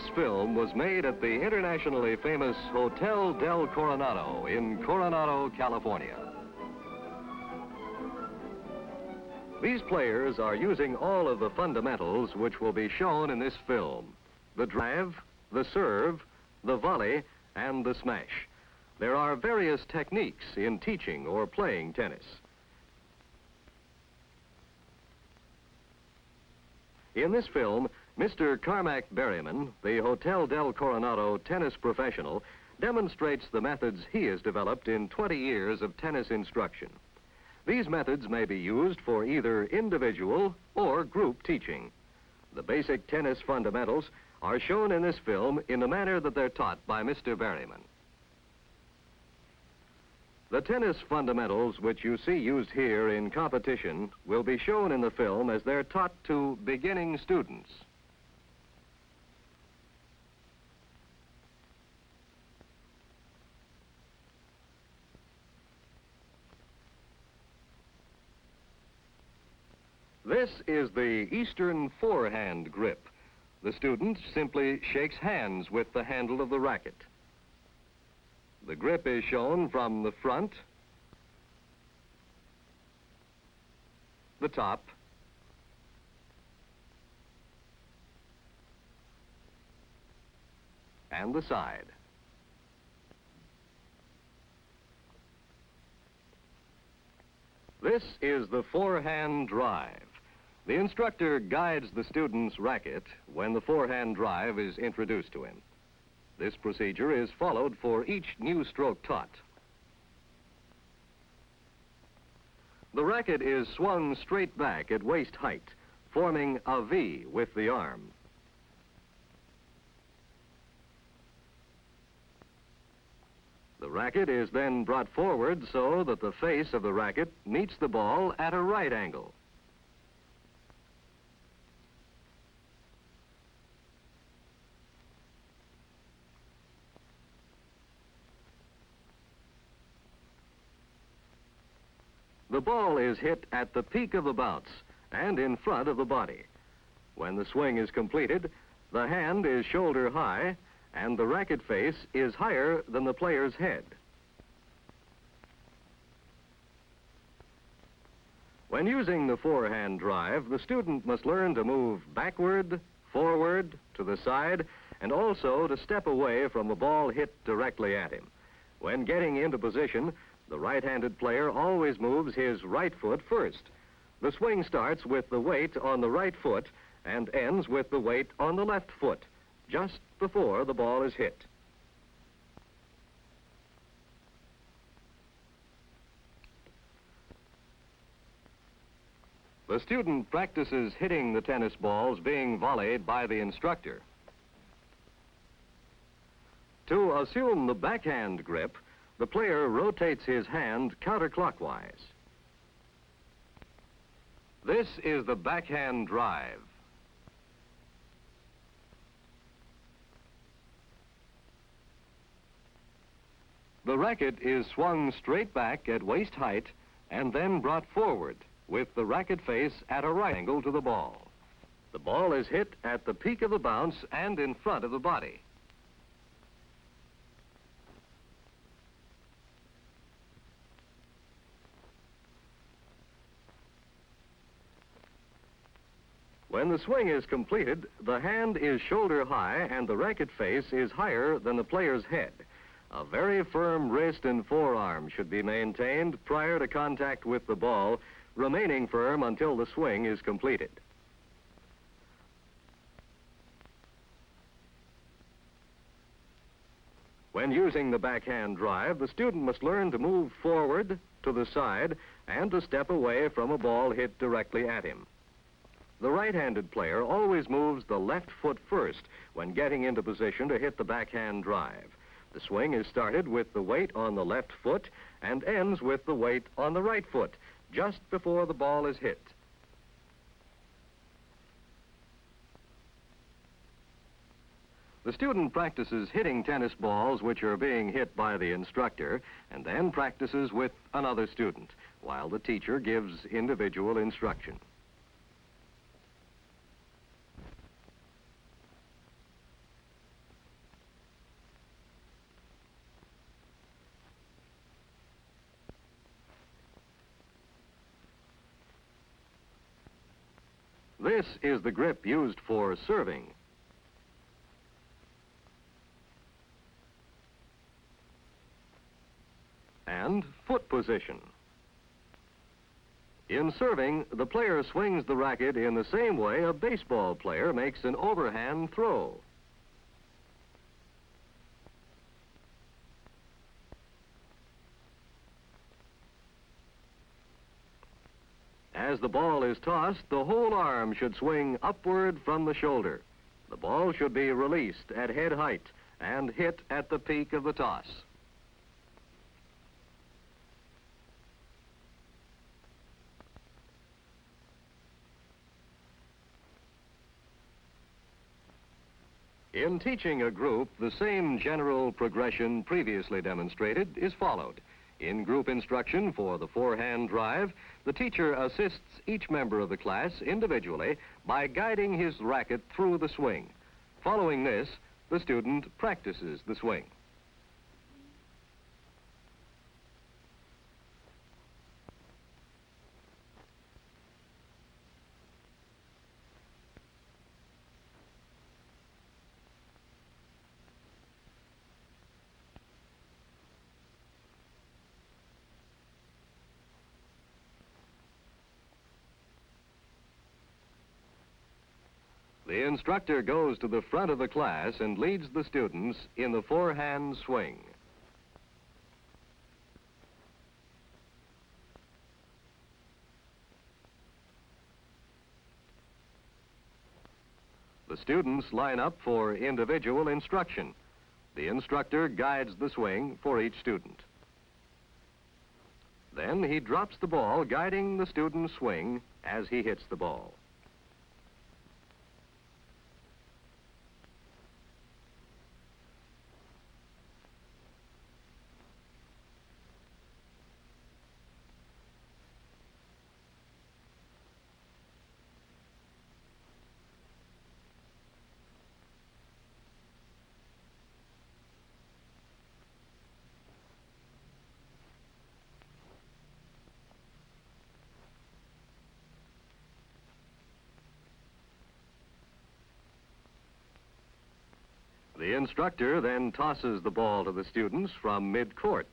This film was made at the internationally famous Hotel Del Coronado in Coronado, California. These players are using all of the fundamentals which will be shown in this film: the drive, the serve, the volley, and the smash. There are various techniques in teaching or playing tennis. In this film, Mr. Carac Barryman, the Hotel Del Coronado tennis professional, demonstrates the methods he has developed in 20 years of tennis instruction. These methods may be used for either individual or group teaching. The basic tennis fundamentals are shown in this film in the manner that they're taught by Mr. Barryman. The tennis fundamentals which you see used here in competition will be shown in the film as they're taught to beginning students. This is the Eastern forehand grip. The student simply shakes hands with the handle of the racket. The grip is shown from the front, the top, and the side. This is the forehand drive. The instructor guides the student's racket when the forehand drive is introduced to him. This procedure is followed for each new stroke taught. The racket is swung straight back at waist height, forming a V with the arm. The racket is then brought forward so that the face of the racket meets the ball at a right angle. The ball is hit at the peak of the bounce and in front of the body. When the swing is completed, the hand is shoulder high and the racket face is higher than the player's head. When using the forehand drive, the student must learn to move backward, forward, to the side, and also to step away from a ball hit directly at him. When getting into position, the right-handed player always moves his right foot first. The swing starts with the weight on the right foot and ends with the weight on the left foot, just before the ball is hit. The student practices hitting the tennis balls being volleyed by the instructor. To assume the backhand grip, the player rotates his hand counterclockwise. This is the backhand drive. The racket is swung straight back at waist height and then brought forward with the racket face at a right angle to the ball. The ball is hit at the peak of the bounce and in front of the body. When the swing is completed, the hand is shoulder high and the racket face is higher than the player's head. A very firm wrist and forearm should be maintained prior to contact with the ball, remaining firm until the swing is completed. When using the backhand drive, the student must learn to move forward, to the side, and to step away from a ball hit directly at him. The right-handed player always moves the left foot first when getting into position to hit the backhand drive. The swing is started with the weight on the left foot and ends with the weight on the right foot, just before the ball is hit. The student practices hitting tennis balls which are being hit by the instructor and then practices with another student, while the teacher gives individual instruction. This is the grip used for serving. And foot position. In serving, the player swings the racket in the same way a baseball player makes an overhand throw. As the ball is tossed, the whole arm should swing upward from the shoulder. The ball should be released at head height and hit at the peak of the toss. In teaching a group, the same general progression previously demonstrated is followed. In group instruction for the forehand drive, the teacher assists each member of the class individually by guiding his racket through the swing. Following this, the student practices the swing. The instructor goes to the front of the class and leads the students in the forehand swing. The students line up for individual instruction. The instructor guides the swing for each student. Then he drops the ball, guiding the student's swing as he hits the ball. The instructor then tosses the ball to the students from mid-court.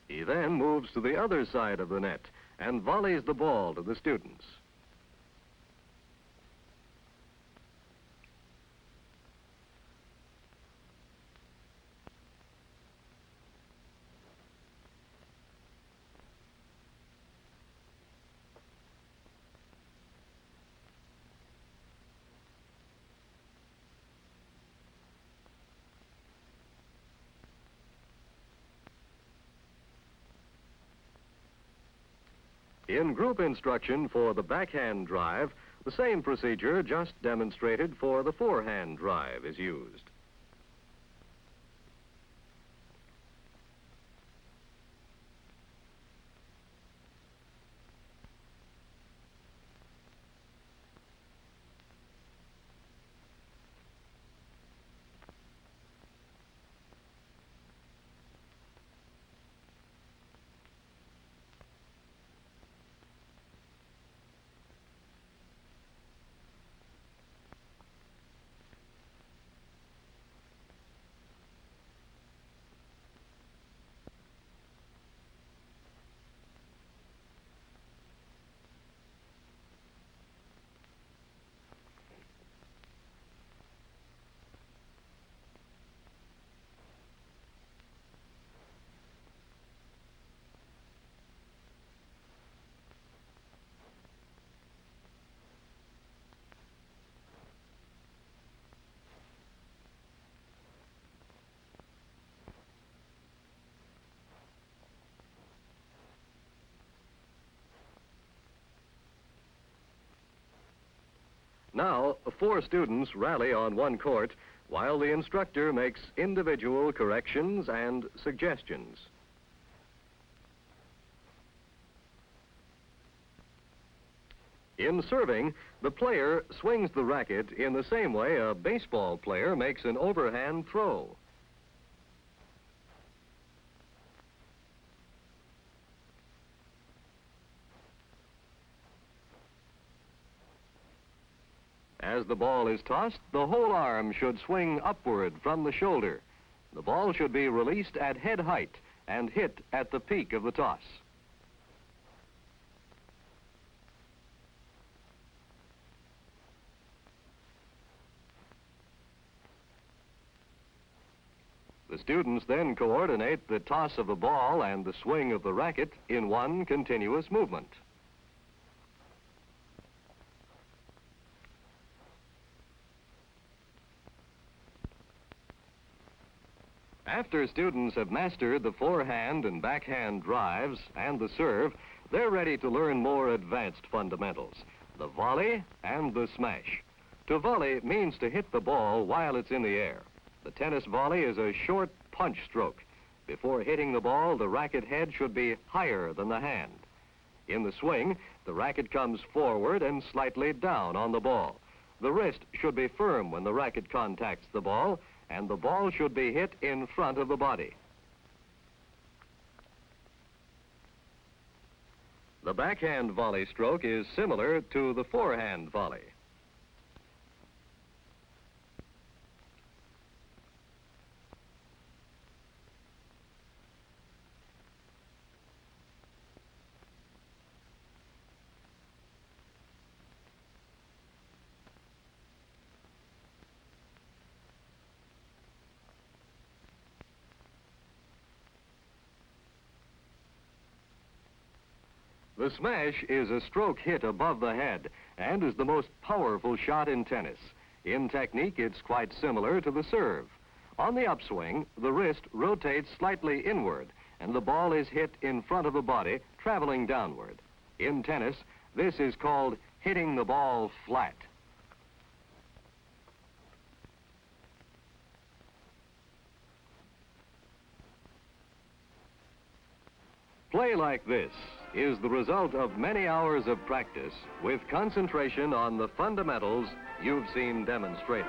He then moves to the other side of the net and volleys the ball to the students. In group instruction for the backhand drive, the same procedure just demonstrated for the forehand drive is used. Now, 4 students rally on one court while the instructor makes individual corrections and suggestions. In serving, the player swings the racket in the same way a baseball player makes an overhand throw. As the ball is tossed, the whole arm should swing upward from the shoulder. The ball should be released at head height and hit at the peak of the toss. The students then coordinate the toss of the ball and the swing of the racket in one continuous movement. After students have mastered the forehand and backhand drives and the serve, they're ready to learn more advanced fundamentals, the volley and the smash. To volley means to hit the ball while it's in the air. The tennis volley is a short punch stroke. Before hitting the ball, the racket head should be higher than the hand. In the swing, the racket comes forward and slightly down on the ball. The wrist should be firm when the racket contacts the ball, and the ball should be hit in front of the body. The backhand volley stroke is similar to the forehand volley. The smash is a stroke hit above the head and is the most powerful shot in tennis. In technique, it's quite similar to the serve. On the upswing, the wrist rotates slightly inward and the ball is hit in front of the body, traveling downward. In tennis, this is called hitting the ball flat. Play like this is the result of many hours of practice with concentration on the fundamentals you've seen demonstrated.